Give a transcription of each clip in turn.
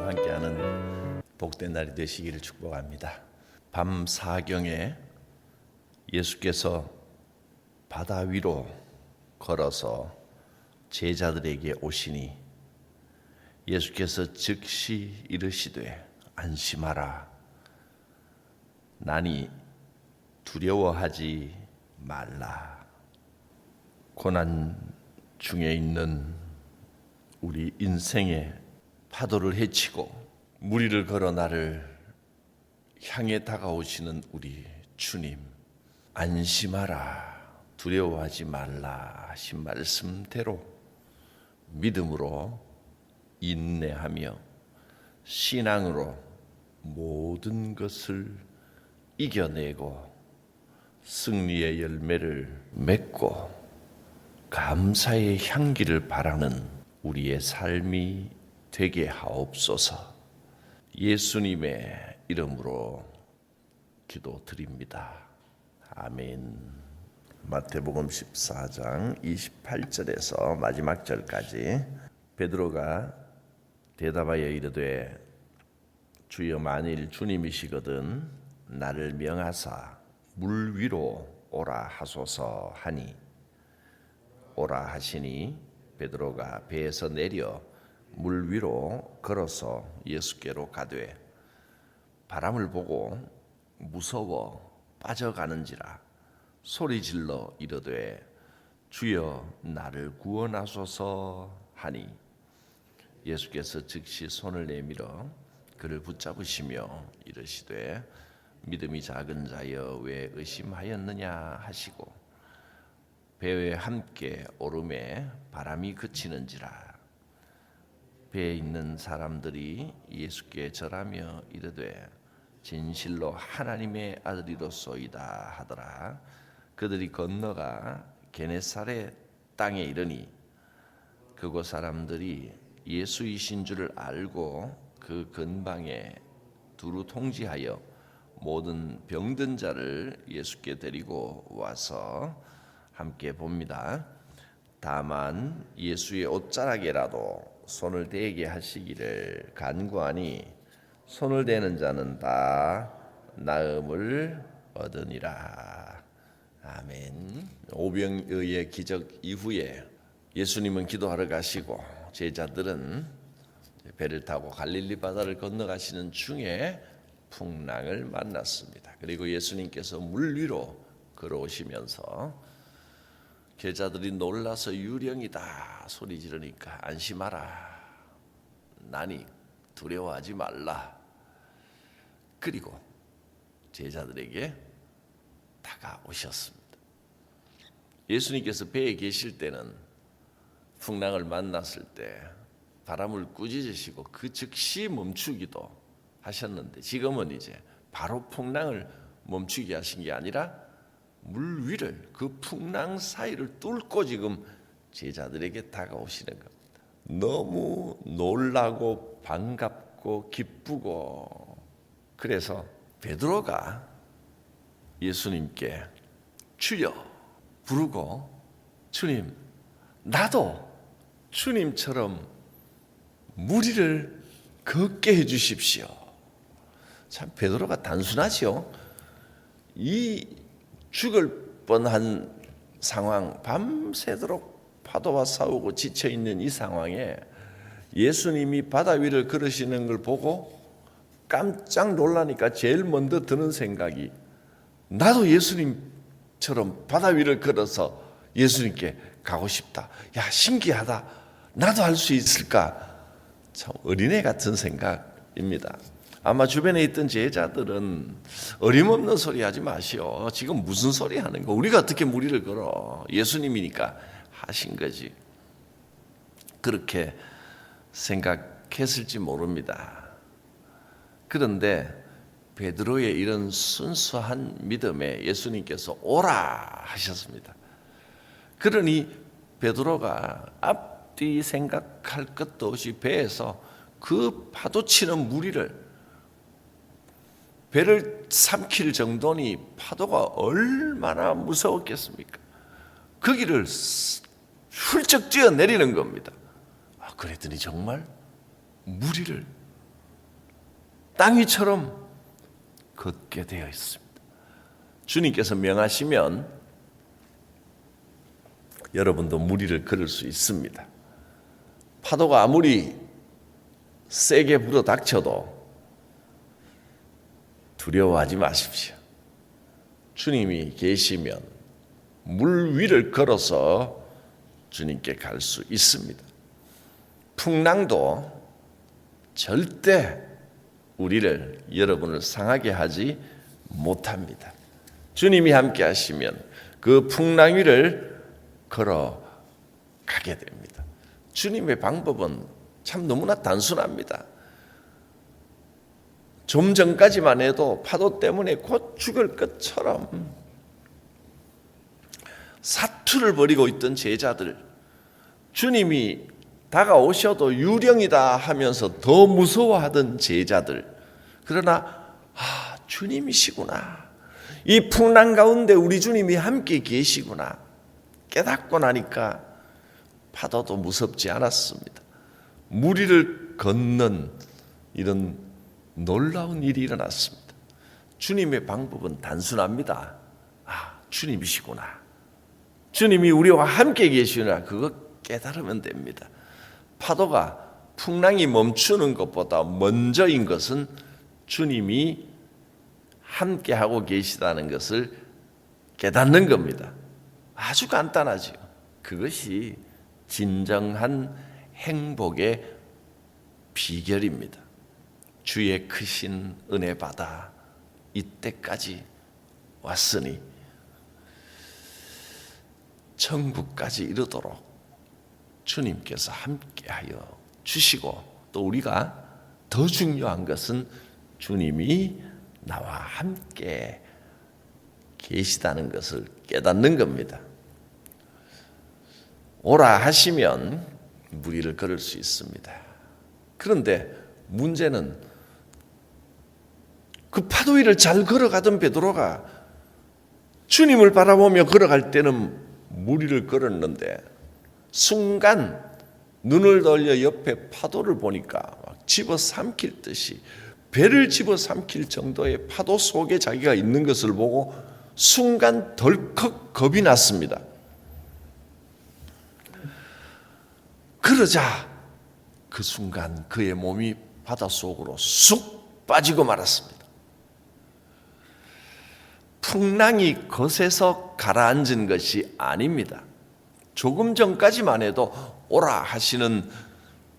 하나님과 함께하는 복된 날이 되시기를 축복합니다. 밤 사경에 예수께서 바다 위로 걸어서 제자들에게 오시니 예수께서 즉시 이르시되 안심하라. 나니 두려워하지 말라. 고난 중에 있는 우리 인생의 파도를 헤치고 무리를 걸어 나를 향해 다가오시는 우리 주님, 안심하라, 두려워하지 말라 하신 말씀대로 믿음으로 인내하며 신앙으로 모든 것을 이겨내고 승리의 열매를 맺고 감사의 향기를 바라는 우리의 삶이 되게 하옵소서. 예수님의 이름으로 기도드립니다. 아멘. 마태복음 14장 28절에서 마지막 절까지 베드로가 대답하여 이르되 주여 만일 주님이시거든 나를 명하사 물 위로 오라 하소서 하니 오라 하시니 베드로가 배에서 내려 물 위로 걸어서 예수께로 가되 바람을 보고 무서워 빠져가는지라 소리질러 이르되 주여 나를 구원하소서 하니 예수께서 즉시 손을 내밀어 그를 붙잡으시며 이르시되 믿음이 작은 자여 왜 의심하였느냐 하시고 배에 함께 오름에 바람이 그치는지라 배에 있는 사람들이 예수께 절하며 이르되 진실로 하나님의 아들이로소이다 하더라. 그들이 건너가 게네사렛 땅에 이르니 그곳 사람들이 예수이신 줄을 알고 그 근방에 두루 통지하여 모든 병든 자를 예수께 데리고 와서 함께 봅니다. 다만 예수의 옷자락에라도 손을 대게 하시기를 간구하니 손을 대는 자는 다 나음을 얻으니라. 아멘. 오병이어의 기적 이후에 예수님은 기도하러 가시고 제자들은 배를 타고 갈릴리 바다를 건너가시는 중에 풍랑을 만났습니다. 그리고 예수님께서 물 위로 걸어오시면서 제자들이 놀라서 유령이다 소리 지르니까 안심하라. 나니 두려워하지 말라. 그리고 제자들에게 다가오셨습니다. 예수님께서 배에 계실 때는 풍랑을 만났을 때 바람을 꾸짖으시고 그 즉시 멈추기도 하셨는데 지금은 이제 바로 풍랑을 멈추게 하신 게 아니라 물 위를 그 풍랑 사이를 뚫고 지금 제자들에게 다가오시는 겁니다. 너무 놀라고 반갑고 기쁘고 그래서 베드로가 예수님께 주여 부르고 주님 나도 주님처럼 무리를 걷게 해주십시오. 참 베드로가 단순하죠. 이 죽을 뻔한 상황, 밤새도록 파도와 싸우고 지쳐있는 이 상황에 예수님이 바다 위를 걸으시는 걸 보고 깜짝 놀라니까 제일 먼저 드는 생각이 나도 예수님처럼 바다 위를 걸어서 예수님께 가고 싶다. 야 신기하다. 나도 할 수 있을까? 참 어린애 같은 생각입니다. 아마 주변에 있던 제자들은 어림없는 소리 하지 마시오. 지금 무슨 소리 하는 거? 우리가 어떻게 무리를 걸어? 예수님이니까 하신 거지. 그렇게 생각했을지 모릅니다. 그런데 베드로의 이런 순수한 믿음에 예수님께서 오라 하셨습니다. 그러니 베드로가 앞뒤 생각할 것도 없이 배에서 그 파도치는 무리를 배를 삼킬 정도니 파도가 얼마나 무서웠겠습니까? 거기를 훌쩍 뛰어내리는 겁니다. 그랬더니 정말 무리를 땅 위처럼 걷게 되어 있습니다. 주님께서 명하시면 여러분도 물 위를 걸을 수 있습니다. 파도가 아무리 세게 불어닥쳐도 두려워하지 마십시오. 주님이 계시면 물 위를 걸어서 주님께 갈 수 있습니다. 풍랑도 절대 우리를, 여러분을 상하게 하지 못합니다. 주님이 함께 하시면 그 풍랑 위를 걸어가게 됩니다. 주님의 방법은 참 너무나 단순합니다. 좀 전까지만 해도 파도 때문에 곧 죽을 것처럼 사투를 벌이고 있던 제자들, 주님이 다가오셔도 유령이다 하면서 더 무서워하던 제자들, 그러나 주님이시구나, 이 풍랑 가운데 우리 주님이 함께 계시구나 깨닫고 나니까 파도도 무섭지 않았습니다. 물 위를 걷는 이런 놀라운 일이 일어났습니다. 주님의 방법은 단순합니다. 주님이시구나, 주님이 우리와 함께 계시구나, 그거 깨달으면 됩니다. 파도가, 풍랑이 멈추는 것보다 먼저인 것은 주님이 함께하고 계시다는 것을 깨닫는 겁니다. 아주 간단하죠. 그것이 진정한 행복의 비결입니다. 주의 크신 은혜 받아 이때까지 왔으니 천국까지 이르도록 주님께서 함께하여 주시고, 또 우리가 더 중요한 것은 주님이 나와 함께 계시다는 것을 깨닫는 겁니다. 오라 하시면 물 위를 걸을 수 있습니다. 그런데 문제는 그 파도 위를 잘 걸어가던 베드로가 주님을 바라보며 걸어갈 때는 물 위를 걸었는데 순간 눈을 돌려 옆에 파도를 보니까 막 집어삼킬 듯이, 배를 집어삼킬 정도의 파도 속에 자기가 있는 것을 보고 순간 덜컥 겁이 났습니다. 그러자 그 순간 그의 몸이 바닷속으로 쑥 빠지고 말았습니다. 풍랑이 거세서 가라앉은 것이 아닙니다. 조금 전까지만 해도 오라 하시는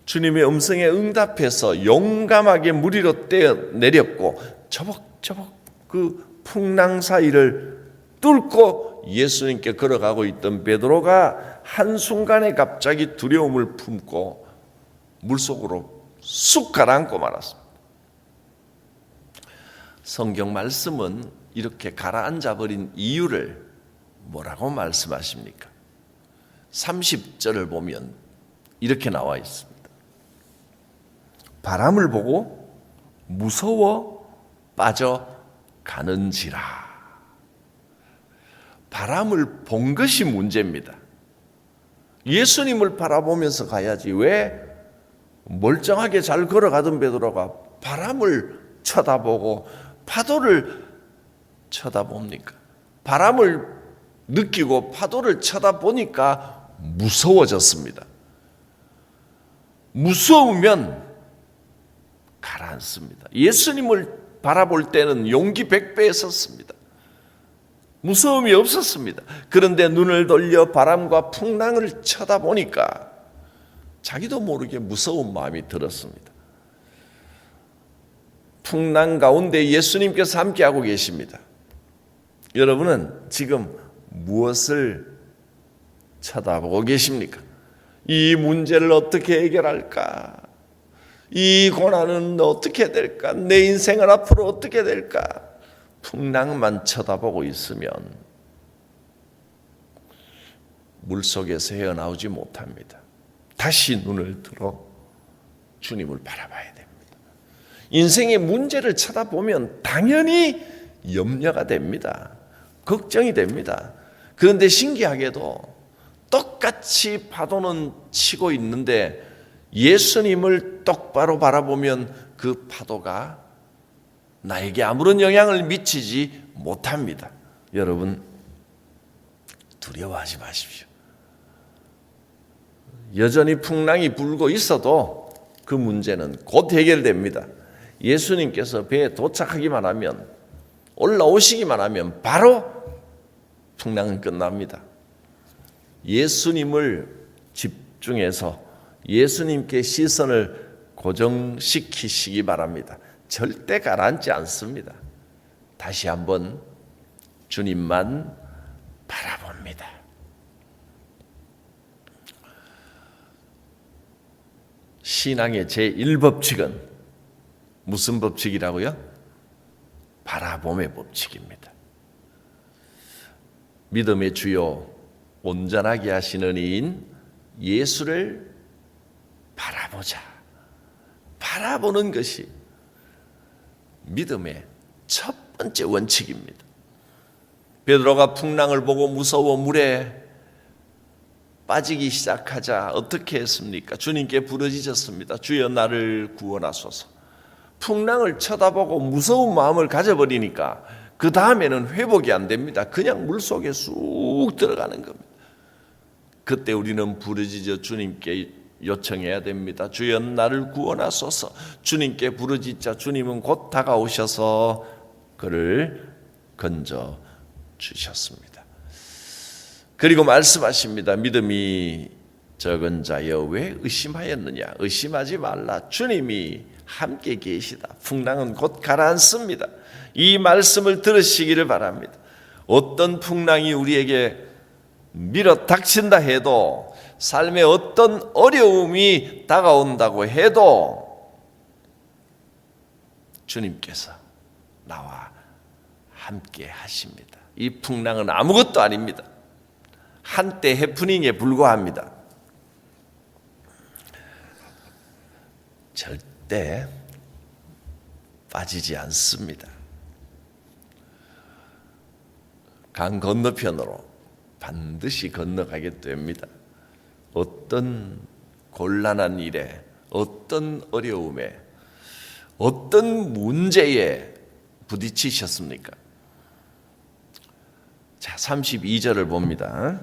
주님의 음성에 응답해서 용감하게 물 위로 뛰어내렸고 저벅저벅 그 풍랑 사이를 뚫고 예수님께 걸어가고 있던 베드로가 한순간에 갑자기 두려움을 품고 물속으로 쑥 가라앉고 말았습니다. 성경 말씀은 이렇게 가라앉아 버린 이유를 뭐라고 말씀하십니까? 30절을 보면 이렇게 나와 있습니다. 바람을 보고 무서워 빠져가는지라. 바람을 본 것이 문제입니다. 예수님을 바라보면서 가야지 왜 멀쩡하게 잘 걸어가던 베드로가 바람을 쳐다보고 파도를 쳐다봅니까? 바람을 느끼고 파도를 쳐다보니까 무서워졌습니다. 무서우면 가라앉습니다. 예수님을 바라볼 때는 용기 100배에 섰습니다. 무서움이 없었습니다. 그런데 눈을 돌려 바람과 풍랑을 쳐다보니까 자기도 모르게 무서운 마음이 들었습니다. 풍랑 가운데 예수님께서 함께하고 계십니다. 여러분은 지금 무엇을 쳐다보고 계십니까? 이 문제를 어떻게 해결할까? 이 고난은 어떻게 될까? 내 인생은 앞으로 어떻게 될까? 풍랑만 쳐다보고 있으면 물속에서 헤어나오지 못합니다. 다시 눈을 들어 주님을 바라봐야 됩니다. 인생의 문제를 쳐다보면 당연히 염려가 됩니다. 걱정이 됩니다. 그런데 신기하게도 똑같이 파도는 치고 있는데 예수님을 똑바로 바라보면 그 파도가 나에게 아무런 영향을 미치지 못합니다. 여러분, 두려워하지 마십시오. 여전히 풍랑이 불고 있어도 그 문제는 곧 해결됩니다. 예수님께서 배에 도착하기만 하면, 올라오시기만 하면 바로 풍랑은 끝납니다. 예수님을 집중해서 예수님께 시선을 고정시키시기 바랍니다. 절대 가라앉지 않습니다. 다시 한번 주님만 바라봅니다. 신앙의 제1법칙은 무슨 법칙이라고요? 바라봄의 법칙입니다. 믿음의 주요 온전하게 하시는 이인 예수를 바라보자. 바라보는 것이 믿음의 첫 번째 원칙입니다. 베드로가 풍랑을 보고 무서워 물에 빠지기 시작하자 어떻게 했습니까? 주님께 부르짖었습니다. 주여 나를 구원하소서. 풍랑을 쳐다보고 무서운 마음을 가져버리니까 그 다음에는 회복이 안 됩니다. 그냥 물속에 쑥 들어가는 겁니다. 그때 우리는 부르짖어 주님께 요청해야 됩니다. 주여 나를 구원하소서. 주님께 부르짖자 주님은 곧 다가오셔서 그를 건져 주셨습니다. 그리고 말씀하십니다. 믿음이 적은 자여 왜 의심하였느냐. 의심하지 말라. 주님이 함께 계시다. 풍랑은 곧 가라앉습니다. 이 말씀을 들으시기를 바랍니다. 어떤 풍랑이 우리에게 밀어 닥친다 해도, 삶에 어떤 어려움이 다가온다고 해도 주님께서 나와 함께 하십니다. 이 풍랑은 아무것도 아닙니다. 한때 해프닝에 불과합니다. 절대 빠지지 않습니다. 강 건너편으로 반드시 건너가게 됩니다. 어떤 곤란한 일에, 어떤 어려움에, 어떤 문제에 부딪히셨습니까? 자, 32절을 봅니다.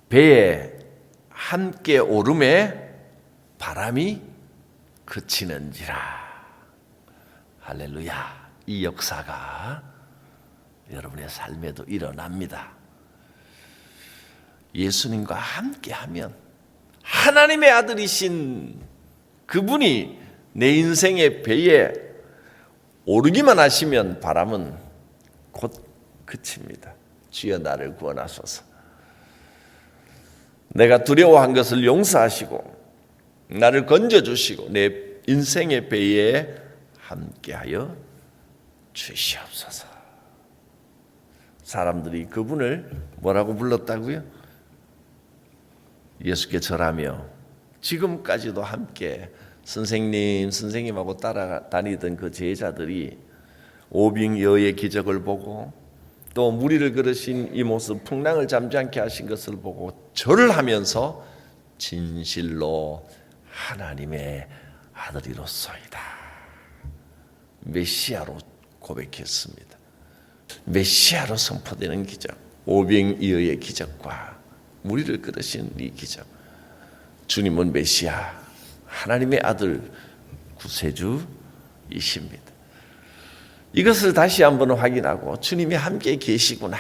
배에 함께 오름에 바람이 그치는지라. 할렐루야. 이 역사가 여러분의 삶에도 일어납니다. 예수님과 함께하면 하나님의 아들이신 그분이 내 인생의 배에 오르기만 하시면 바람은 곧 그칩니다. 주여 나를 구원하소서. 내가 두려워한 것을 용서하시고 나를 건져주시고 내 인생의 배에 함께하여 주시옵소서. 사람들이 그분을 뭐라고 불렀다고요? 예수께 절하며 지금까지도 함께 선생님하고 따라다니던 그 제자들이 오빙여의 기적을 보고 또 무리를 걸으신 이 모습, 풍랑을 잠잠케 하신 것을 보고 절을 하면서 진실로 하나님의 아들이로소이다, 메시아로 고백했습니다. 메시아로 선포되는 기적, 오병이어의 기적과 무리를 끌으신 이 기적, 주님은 메시아, 하나님의 아들 구세주이십니다. 이것을 다시 한번 확인하고 주님이 함께 계시구나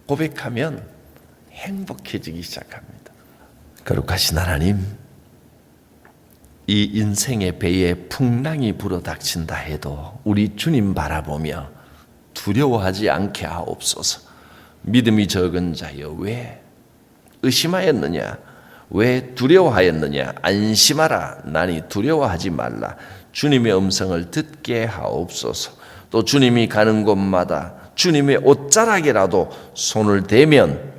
고백하면 행복해지기 시작합니다. 거룩하신 하나님, 이 인생의 배에 풍랑이 불어닥친다 해도 우리 주님 바라보며 두려워하지 않게 하옵소서. 믿음이 적은 자여 왜 의심하였느냐, 왜 두려워하였느냐. 안심하라, 나니 두려워하지 말라. 주님의 음성을 듣게 하옵소서. 또 주님이 가는 곳마다 주님의 옷자락에라도 손을 대면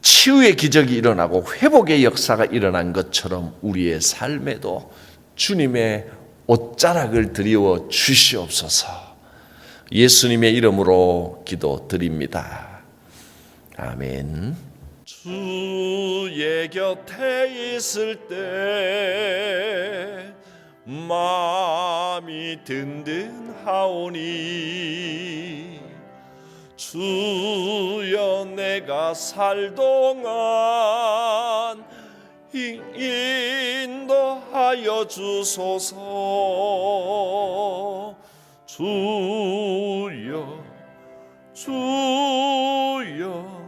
치유의 기적이 일어나고 회복의 역사가 일어난 것처럼 우리의 삶에도 주님의 옷자락을 드리워 주시옵소서. 예수님의 이름으로 기도드립니다. 아멘. 주 주의 곁에 있을 때 마음이 든든하오니 주여 내가 살 동안 인도하여 주소서. 주여 주여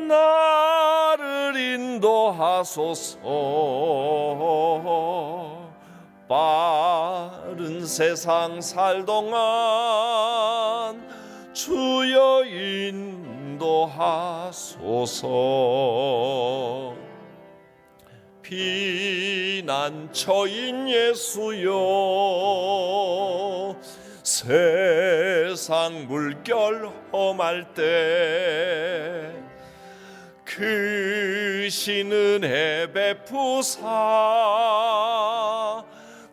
나를 인도하소서. 빠른 세상 살 동안 주여 인도하소서. 피난처인 예수여 세상 물결 험할 때 크신 은혜 베푸사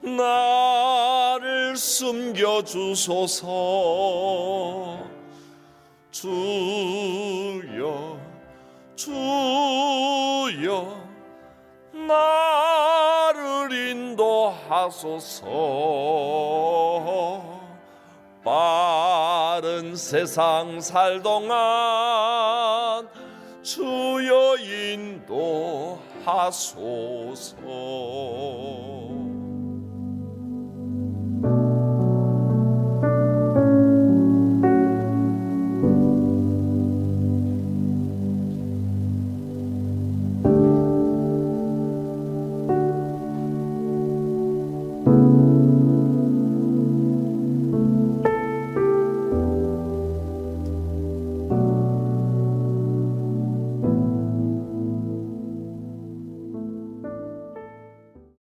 나를 숨겨주소서. 주여 주여 나를 인도하소서. 빠른 세상 살 동안 주여 인도하소서.